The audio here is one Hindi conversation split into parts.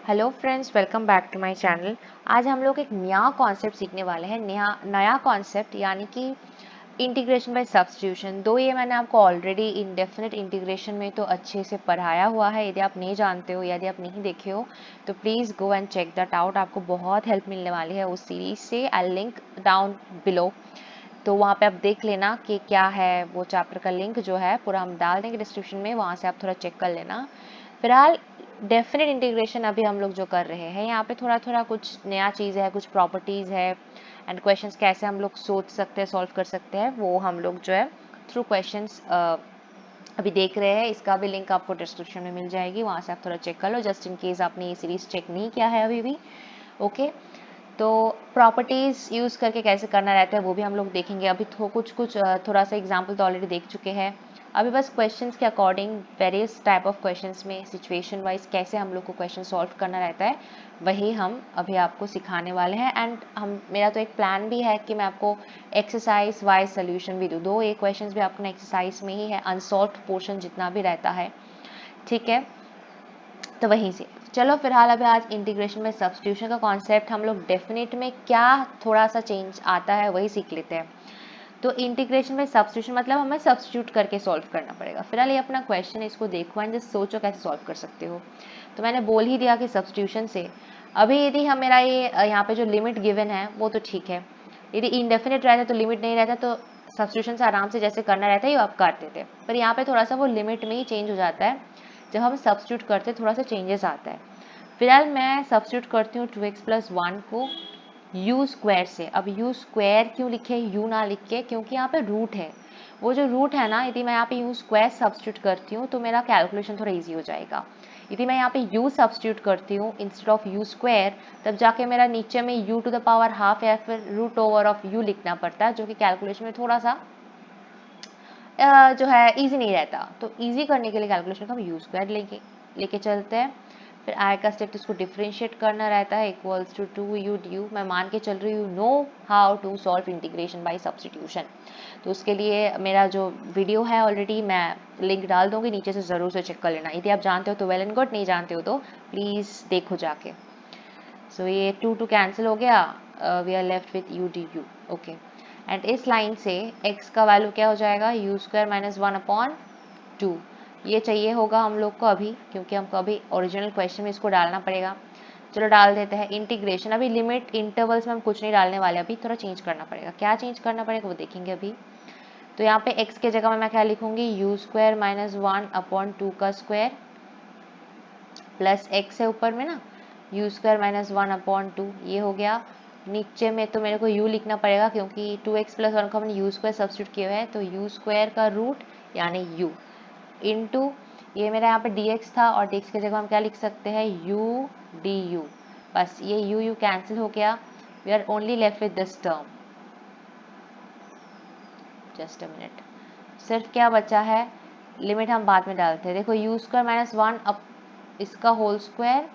Hello friends, welcome back to my channel. आज हम लोग एक नया कॉन्सेप्ट सीखने वाले हैं। नया कॉन्सेप्ट यानी कि इंटीग्रेशन बाय सब्स्टिट्यूशन। दो ये मैंने आपको ऑलरेडी इंडेफिनिट इंटीग्रेशन में तो अच्छे से पढ़ाया हुआ है। यदि आप नहीं जानते हो, यदि आप नहीं देखे हो तो please go and check that out. आपको बहुत हेल्प मिलने वाली है उस सीरीज से। आई लिंक डाउन बिलो, तो वहाँ पे आप देख लेना कि क्या है वो चैप्टर का लिंक जो है पूरा हम डाल देंगे डिस्क्रिप्शन में, वहाँ से आप थोड़ा चेक कर लेना। फिलहाल डेफिनेट इंटीग्रेशन अभी हम लोग जो कर रहे हैं, यहाँ पे थोड़ा थोड़ा कुछ नया चीज़ है, कुछ प्रॉपर्टीज़ है एंड क्वेश्चंस कैसे हम लोग सोच सकते हैं, सॉल्व कर सकते हैं, वो हम लोग जो है थ्रू क्वेश्चंस अभी देख रहे हैं। इसका भी लिंक आपको डिस्क्रिप्शन में मिल जाएगी, वहाँ से आप थोड़ा चेक कर लो, जस्ट इन केस आपने ये सीरीज चेक नहीं किया है अभी भी। ओके, तो प्रॉपर्टीज़ यूज़ करके कैसे करना रहता है वो भी हम लोग देखेंगे। अभी कुछ थोड़ा सा एग्जाम्पल तो ऑलरेडी देख चुके हैं। अभी बस क्वेश्चंस के according various type of questions में सिचुएशन वाइज कैसे हम लोग को क्वेश्चन सॉल्व करना रहता है, वही हम अभी आपको सिखाने वाले हैं। एंड मेरा तो एक प्लान भी है कि मैं आपको एक्सरसाइज वाइज सोल्यूशन भी दूँ। दो ये क्वेश्चंस भी आपको एक्सरसाइज में ही है, अनसॉल्व पोर्शन जितना भी रहता है, ठीक है। तो वहीं से चलो फिलहाल अभी आज इंटीग्रेशन में सब्स्टिट्यूशन का कॉन्सेप्ट हम लोग डेफिनेट में क्या थोड़ा सा चेंज आता है वही सीख लेते हैं। तो इंटीग्रेशन में सब्स्टिट्यूशन मतलब हमें सब्स्टिट्यूट करके सॉल्व करना पड़ेगा। फिलहाल ये अपना क्वेश्चन है, इसको देखो एंड जस्ट सोचो कैसे सॉल्व कर सकते हो। तो मैंने बोल ही दिया कि सब्स्टिट्यूशन से अभी यदि हम मेरा ये यहाँ पे जो लिमिट गिवन है वो तो ठीक है। यदि इनडेफिनेट रहता तो लिमिट नहीं रहता तो सब्स्टिट्यूशन से आराम से जैसे करना रहता है ये आप करते थे, पर यहाँ पे थोड़ा सा वो लिमिट में ही चेंज हो जाता है। जब हम सब्स्टिट्यूट करते थोड़ा सा चेंजेस आता है। फिलहाल मैं सब्स्टिट्यूट करती हूँ 2x + 1 को यू स्क्वायर से। अब यू स्क्वायर क्यों लिखे, यू ना लिख के, क्योंकि यहाँ पे रूट है। वो जो रूट है ना, यदि मैं यहाँ पे यू स्क्वायर सब्स्टिट्यूट करती हूँ तो मेरा कैलकुलेशन थोड़ा इजी हो जाएगा। यदि मैं यहाँ पे यू सब्स्टिट्यूट करती हूँ इंस्टेड ऑफ यू स्क्वायर, तब जाके मेरा नीचे में u to the power half या फिर रूट ओवर ऑफ यू लिखना पड़ता है, जो कि कैलकुलेशन में थोड़ा सा जो है इजी नहीं रहता। तो इजी करने के लिए कैलकुलेशन को हम यू स्क्वायर लेके चलते हैं। फिर आय का स्टेप इसको डिफरेंशिएट करना रहता है, इक्वल्स टू 2u du। मैं मान के चल रही हूँ know how to solve integration by substitution. तो उसके लिए मेरा जो वीडियो है ऑलरेडी मैं लिंक डाल दूंगी, नीचे से ज़रूर से चेक कर लेना। यदि आप जानते हो तो वेल एंड गुड, नहीं जानते हो तो प्लीज़ देखो जाके। सो ये 2 कैंसिल हो गया, we are left with u du। Okay, and इस लाइन से x का वैल्यू क्या हो जाएगा, u स्क्वायर माइनस 1/2। ये चाहिए होगा हम लोग को अभी, क्योंकि हमको अभी ओरिजिनल क्वेश्चन में इसको डालना पड़ेगा। चलो डाल देते हैं इंटीग्रेशन। अभी लिमिट इंटरवल्स में हम कुछ नहीं डालने वाले, अभी थोड़ा चेंज करना पड़ेगा। क्या चेंज करना पड़ेगा वो देखेंगे अभी। तो यहाँ पे x के जगह में मैं क्या लिखूंगी, u स्क्वायर माइनस 1/2 का स्क्वायर प्लस x है ऊपर में ना, u स्क्वायर माइनस 1/2, ये हो गया। नीचे में तो मेरे को u लिखना पड़ेगा क्योंकि 2x + 1 को हमने u स्क्वायर सब्स्टिट्यूट किया है, तो u स्क्वायर का रूट यानी u इंटू ये मेरा यहाँ पे dx था और dx की जगह हम क्या लिख सकते हैं, u du। बस ये u कैंसिल हो गया, we are only left with this term. Just a minute, सिर्फ क्या बचा है, लिमिट हम बाद में डालते हैं। देखो u स्क्वायर माइनस 1 अब इसका होल स्क्वायर,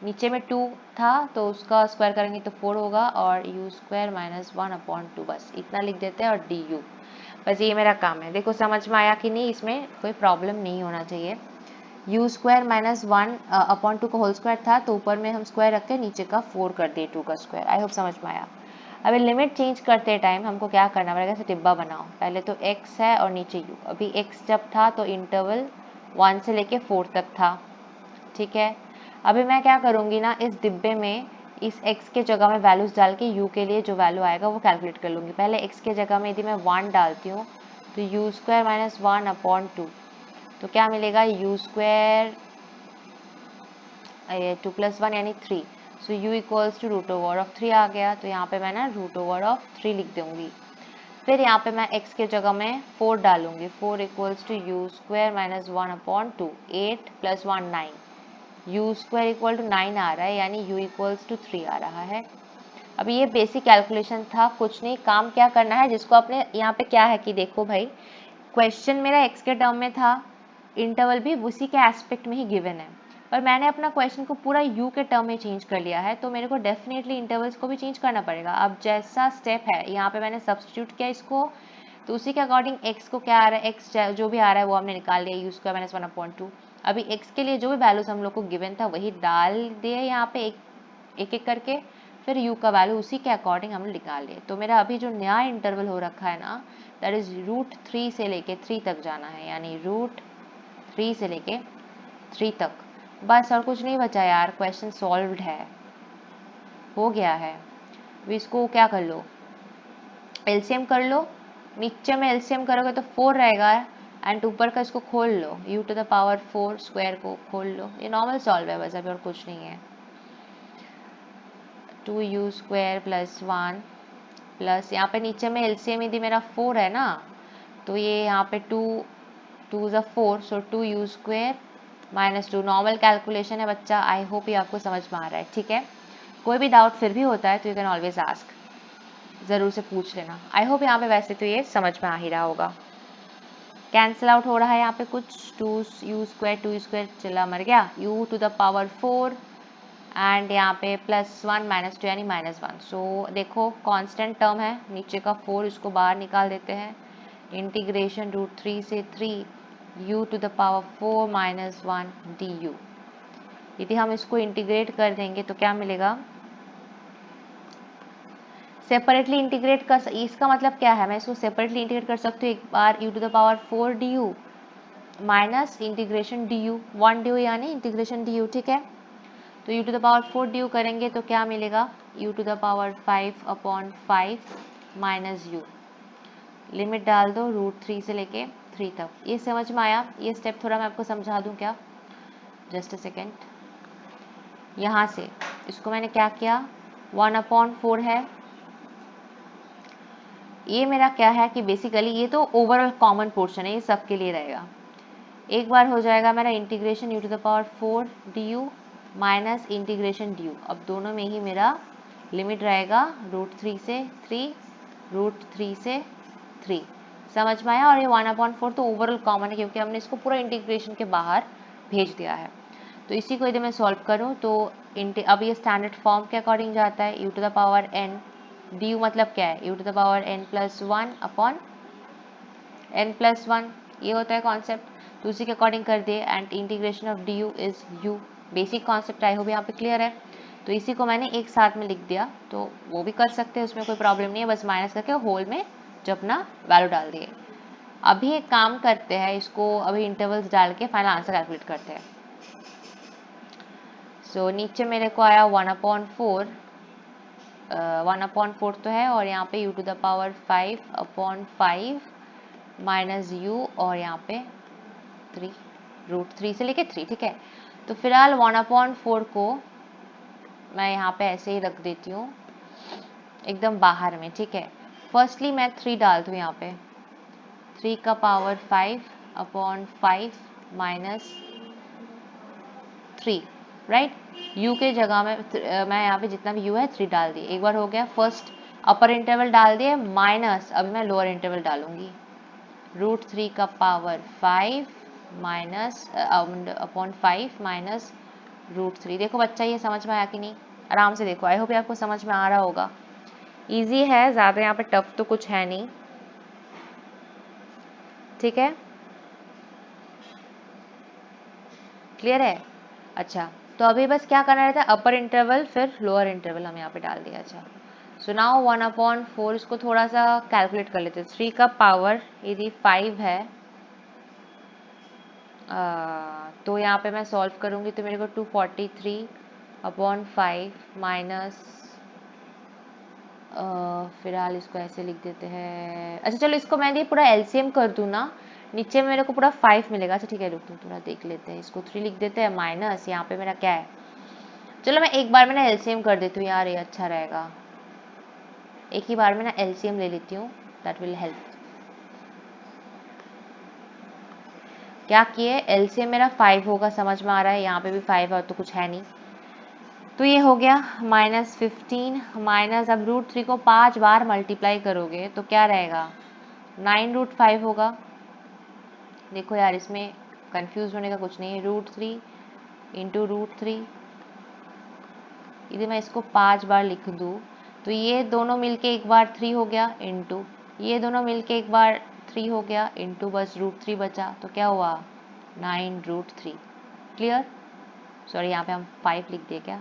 नीचे में 2 था तो उसका स्क्वायर करेंगे तो 4 होगा, और u स्क्वायर माइनस 1/2, बस इतना लिख देते हैं, और du। बस ये मेरा काम है। देखो समझ में आया कि नहीं, इसमें कोई प्रॉब्लम नहीं होना चाहिए। u स्क्वायर माइनस 1/2 का होल स्क्वायर था तो ऊपर में हम स्क्वायर रख के नीचे का 4 कर दिए 2 का स्क्वायर। आई होप समझ में आया। अभी लिमिट चेंज करते टाइम हमको क्या करना पड़ेगा, ऐसे डिब्बा बनाओ। पहले तो x है और नीचे u। अभी x जब था तो इंटरवल 1 से लेके 4 तक था, ठीक है। अभी मैं क्या करूँगी ना, इस डिब्बे में इस x के जगह में वैल्यूज डाल के u के लिए जो वैल्यू आएगा वो कैलकुलेट कर लूँगी। पहले x के जगह में यदि मैं 1 डालती हूँ तो u स्क्वायर माइनस 1/2, तो क्या मिलेगा, u स्क्वायर 2 + 1 यानी 3। So u equals to root over of 3 आ गया, तो यहाँ पे मैं ना रूट ओवर ऑफ 3 लिख दूँगी। फिर यहाँ पे मैं x के जगह में 4 डालूँगी, 4 equals to u square minus 1/2, 8 + 1 9, u square equal to 9 आ रहा है, यानी u इक्वल्स टू 3 आ रहा है। अभी ये बेसिक कैलकुलेशन था, कुछ नहीं। काम क्या करना है, जिसको आपने यहाँ पे क्या है कि देखो भाई, क्वेश्चन मेरा x के टर्म में था, इंटरवल भी उसी के एस्पेक्ट में ही गिवन है, पर मैंने अपना क्वेश्चन को पूरा u के टर्म में चेंज कर लिया है, तो मेरे को डेफिनेटली इंटरवल्स को भी चेंज करना पड़ेगा। अब जैसा स्टेप है यहाँ पे मैंने सब्स्टिट्यूट किया इसको, तो उसी के अकॉर्डिंग x को क्या आ रहा है, x जो भी आ रहा है वो हमने निकाल लिया, u स्क्वायर माइनस 1/2। अभी x के लिए जो भी वैल्यूज हम लोग को गिवन था वही डाल दिए यहाँ पे एक एक करके, फिर u का वैल्यू उसी के अकॉर्डिंग हमने निकाल लिए। तो मेरा अभी जो नया इंटरवल हो रखा है ना, दैट इज √3 से लेके 3 तक जाना है, यानी √3 से लेके 3 तक। बस और कुछ नहीं बचा यार, क्वेश्चन सॉल्व्ड है, हो गया है। अब इसको क्या कर लो, एलसीएम कर लो। नीचे में एलसीएम करोगे तो 4 रहेगा, एंड ऊपर का इसको खोल लो, u⁴ स्क्वायर को खोल लो। ये नॉर्मल सॉल्व है बस, अभी और कुछ नहीं है। 2u² + 1 प्लस यहाँ पे नीचे में एलसीएम यदि मेरा 4 है ना, तो ये यहाँ पे 2 2 ज़ा 4, सो 2u² - 2। नॉर्मल कैलकुलेशन है बच्चा, आई होप ये आपको समझ में आ रहा है, ठीक है। कोई भी डाउट फिर भी होता है तो यू कैन ऑलवेज आस्क, ज़रूर से पूछ लेना। आई होप यहाँ पे वैसे तो ये समझ में आ ही रहा होगा। कैंसिल आउट हो रहा है यहाँ पे कुछ, 2u² चला मर गया, u⁴ एंड यहाँ पे +1 - 2 यानी -1। सो देखो कांस्टेंट टर्म है, नीचे का 4 इसको बाहर निकाल देते हैं। इंटीग्रेशन √3 से 3 u⁴ -1 du। यदि हम इसको इंटीग्रेट कर देंगे तो क्या मिलेगा, सेपरेटली इंटीग्रेट कर, इसका मतलब क्या है, मैं इसको सेपरेटली इंटीग्रेट कर सकती हूँ। एक बार u⁴ du minus integration du, 1 du यानी इंटीग्रेशन du, ठीक है। तो u⁴ du करेंगे तो क्या मिलेगा, u⁵/5 माइनस u। लिमिट डाल दो √3 से लेके 3 तक। ये समझ में आया? ये स्टेप थोड़ा मैं आपको समझा दूं क्या, जस्ट अ सेकेंड। यहाँ से इसको मैंने क्या किया, 1/4 है। ये मेरा क्या है कि बेसिकली ये तो ओवरऑल कॉमन पोर्शन है, ये सबके लिए रहेगा। एक बार हो जाएगा मेरा integration u⁴ du minus integration du। अब दोनों में ही मेरा लिमिट रहेगा √3 से 3, √3 से 3। समझ में आया? और ये 1/4 तो ओवरऑल कॉमन है क्योंकि हमने इसको पूरा इंटीग्रेशन के बाहर भेज दिया है। तो इसी को यदि मैं सॉल्व करूँ तो अब ये स्टैंडर्ड फॉर्म के अकॉर्डिंग जाता है, u⁴n du मतलब क्या है, u⁴n+1/n+1, ये होता है कॉन्सेप्ट। तो उसी के अकॉर्डिंग कर दिए, and integration of du is u। Basic concept I hope यहाँ पे क्लियर है। तो इसी को मैंने एक साथ में लिख दिया, तो वो भी कर सकते हैं, उसमें कोई प्रॉब्लम नहीं है, बस माइनस करके होल में जो अपना वैल्यू डाल दिए। अभी एक काम करते हैं, इसको अभी इंटरवल्स डाल के फाइनल आंसर कैलकुलेट करते हैं। सो नीचे मेरे को आया 1/4, 1/4 तो है, और यहाँ पे u⁵5/5 माइनस u, और यहाँ पे 3, √3 से लेके 3, ठीक है। तो फिलहाल 1/4 को मैं यहाँ पे ऐसे ही रख देती हूँ एकदम बाहर में, ठीक है। फर्स्टली मैं 3 डालती हूँ यहाँ पे, 3⁵5/5 माइनस 3, राइट। u के जगह में मैं यहाँ पे जितना भी u है 3 डाल दिए। एक बार हो गया, फर्स्ट अपर इंटरवल डाल दिए, माइनस अभी मैं लोअर इंटरवल डालूंगी, √3⁵5 माइनस /5 माइनस √3। देखो बच्चा ये समझ में आया कि नहीं, आराम से देखो, आई होप आपको समझ में आ रहा होगा। इजी है, ज़्यादा यहाँ पे टफ तो कुछ है नहीं, ठीक है, क्लियर है। अच्छा, तो अभी बस क्या करना रहता है, अपर इंटरवल फिर लोअर इंटरवल हम यहाँ पे डाल दिया। अच्छा, सो नाउ 1/4 इसको थोड़ा सा कैलकुलेट कर लेते हैं। 3 का पावर यदि 5 है तो यहाँ पे मैं सॉल्व करूँगी तो मेरे को 243/5 माइनस, फिलहाल इसको ऐसे लिख देते हैं। अच्छा चलो, इसको मैं पूरा एलसीएम कर दूँ ना, नीचे में मेरे को पूरा 5 मिलेगा। अच्छा ठीक है, रुक थोड़ा देख लेते हैं, इसको 3 लिख देते हैं, माइनस यहाँ पे मेरा क्या है, चलो मैं एक बार में ना एलसीएम कर देती हूँ यार, ये अच्छा रहेगा। एक ही बार में ना एलसीएम ले लेती हूँ, दैट विल हेल्प। क्या किए, एलसीएम मेरा 5 होगा, समझ में आ रहा है, यहाँ पे भी 5 है तो कुछ है नहीं। तो ये हो गया -15 माइनस, अब √3 को 5 बार मल्टीप्लाई करोगे तो क्या रहेगा, 9√5 होगा। देखो यार, इसमें कंफ्यूज होने का कुछ नहीं है, √3 इंटू √3, यदि मैं इसको 5 बार लिख दूँ तो ये दोनों मिलके एक बार 3 हो गया, इंटू ये दोनों मिलके एक बार 3 हो गया, इंटू बस √3 बचा, तो क्या हुआ 9√3। क्लियर? सॉरी, यहाँ पे हम 5 लिख दिए क्या,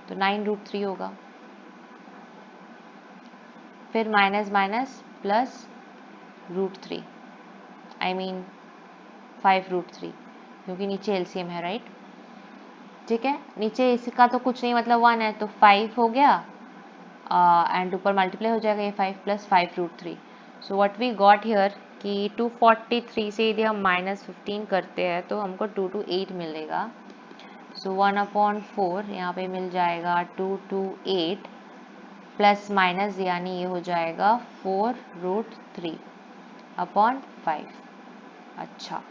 तो 9√3 होगा। फिर minus minus plus √3, I mean 5√3, क्योंकि नीचे एलसीएम है, राइट? ठीक है, नीचे इसका तो कुछ नहीं, मतलब 1 है, तो 5 हो गया, एंड ऊपर मल्टीप्लाई हो जाएगा ये 5 plus 5√3। So what we got here कि 243 से यदि हम -15 करते हैं तो हमको 228 मिलेगा। सो 1/4 यहाँ पे मिल जाएगा 228 प्लस माइनस, यानी ये हो जाएगा 4√3/5। अच्छा,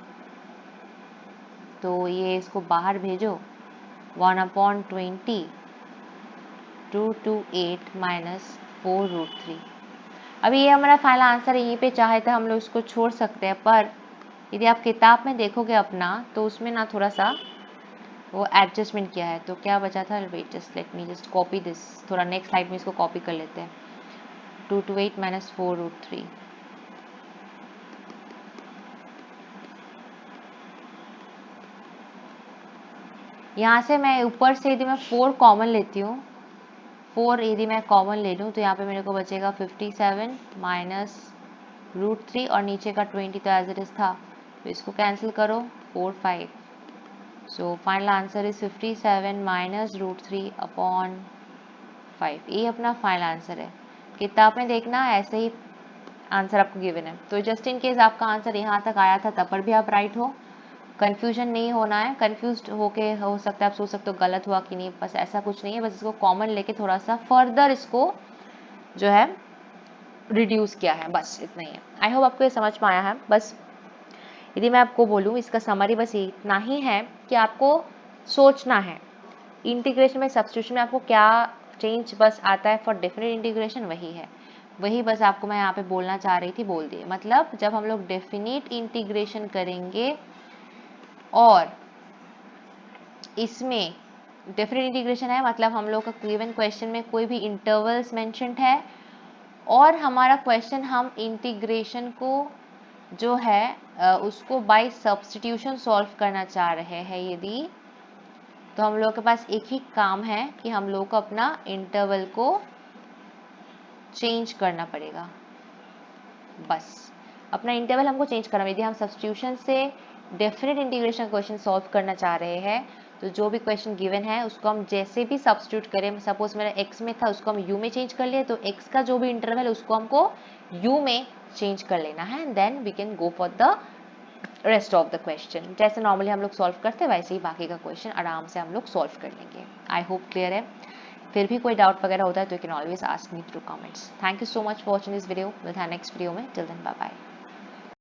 तो ये इसको बाहर भेजो, 1/20 228 माइनस 4√3। अभी ये हमारा फाइनल आंसर है, यहीं पे चाहे तो हम लोग इसको छोड़ सकते हैं, पर यदि आप किताब में देखोगे अपना तो उसमें ना थोड़ा सा वो एडजस्टमेंट किया है। तो क्या बचा था, wait just let me just copy this, थोड़ा नेक्स्ट स्लाइड में इसको कॉपी कर लेते हैं। 228 माइनस 4√3, यहाँ से मैं ऊपर से यदि मैं 4 कॉमन लेती हूँ, 4 यदि मैं कॉमन ले लूँ तो यहाँ पे मेरे को बचेगा 57 माइनस √3 और नीचे का 20 तो एज इट इज था, तो इसको कैंसिल करो, 4 5। So final answer is 57 minus √3/5। ये अपना फाइनल आंसर है। किताब में देखना ऐसे ही आंसर आपको गिवन है। तो जस्ट इन केस आपका आंसर यहाँ तक आया था तब पर भी आप राइट हो, कंफ्यूजन नहीं होना है। कंफ्यूज होके हो सकता है आप सोच सकते हो गलत हुआ कि नहीं, बस ऐसा कुछ नहीं है, बस इसको कॉमन लेके थोड़ा सा फर्दर इसको जो है रिड्यूस किया है, बस इतना ही है। आई होप आपको ये समझ में आया है। बस यदि मैं आपको बोलूँ इसका समरी बस इतना ही है कि आपको सोचना है इंटीग्रेशन में सब्स्टिट्यूशन में आपको क्या चेंज बस आता है फॉर डेफिनेट इंटीग्रेशन, वही है, वही बस आपको मैं यहाँ पे बोलना चाह रही थी, बोल दिए। मतलब जब हम लोग डेफिनेट इंटीग्रेशन करेंगे और इसमें डेफिनेट इंटीग्रेशन है, मतलब हम लोग का गिवन क्वेश्चन में कोई भी इंटरवल्स मेंशन्ड है और हमारा क्वेश्चन हम इंटीग्रेशन को जो है उसको बाय सब्स्टिट्यूशन सॉल्व करना चाह रहे हैं यदि, तो हम लोग के पास एक ही काम है कि हम लोग को अपना इंटरवल को चेंज करना पड़ेगा। बस अपना इंटरवल हमको चेंज करना, यदि हम सब्स्टिट्यूशन से डेफिनेट इंटीग्रेशन क्वेश्चन सॉल्व करना चाह रहे हैं तो जो भी क्वेश्चन गिवन है उसको हम जैसे भी सब्स्टिट्यूट करें, सपोज मेरा x में था उसको हम u में चेंज कर लिए, तो x का जो भी इंटरवल है उसको हमको u में चेंज कर लेना है, and then we can go for the rest of the question. जैसे नॉर्मली हम लोग सॉल्व करते हैं वैसे ही बाकी का क्वेश्चन आराम से हम लोग सॉल्व कर लेंगे। आई होप क्लियर है। फिर भी कोई डाउट वगैरह होता है तो you can always ask me through comments. Thank you so much for watching this video. मिलते हैं नेक्स्ट वीडियो में। Till then bye bye.